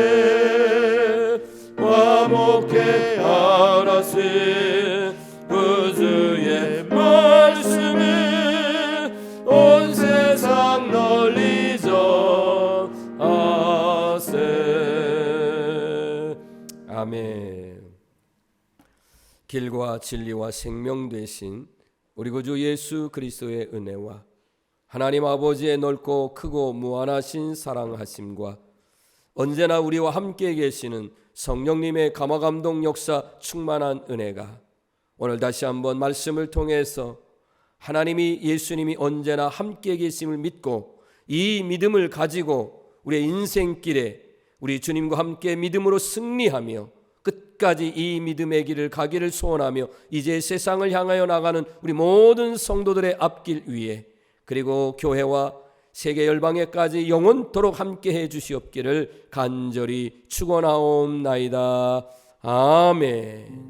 화목해 하라신 그 주의 말씀이 온 세상 널리 전하세 아멘. 길과 진리와 생명 되신 우리 구주 예수 그리스도의 은혜와 하나님 아버지의 넓고 크고 무한하신 사랑하심과 언제나 우리와 함께 계시는 성령님의 감화감동 역사 충만한 은혜가 오늘 다시 한번 말씀을 통해서 하나님이 예수님이 언제나 함께 계심을 믿고 이 믿음을 가지고 우리의 인생길에 우리 주님과 함께 믿음으로 승리하며 끝까지 이 믿음의 길을 가기를 소원하며 이제 세상을 향하여 나가는 우리 모든 성도들의 앞길 위에 그리고 교회와 세계 열방에까지 영원토록 함께해 주시옵기를 간절히 축원하옵나이다. 아멘.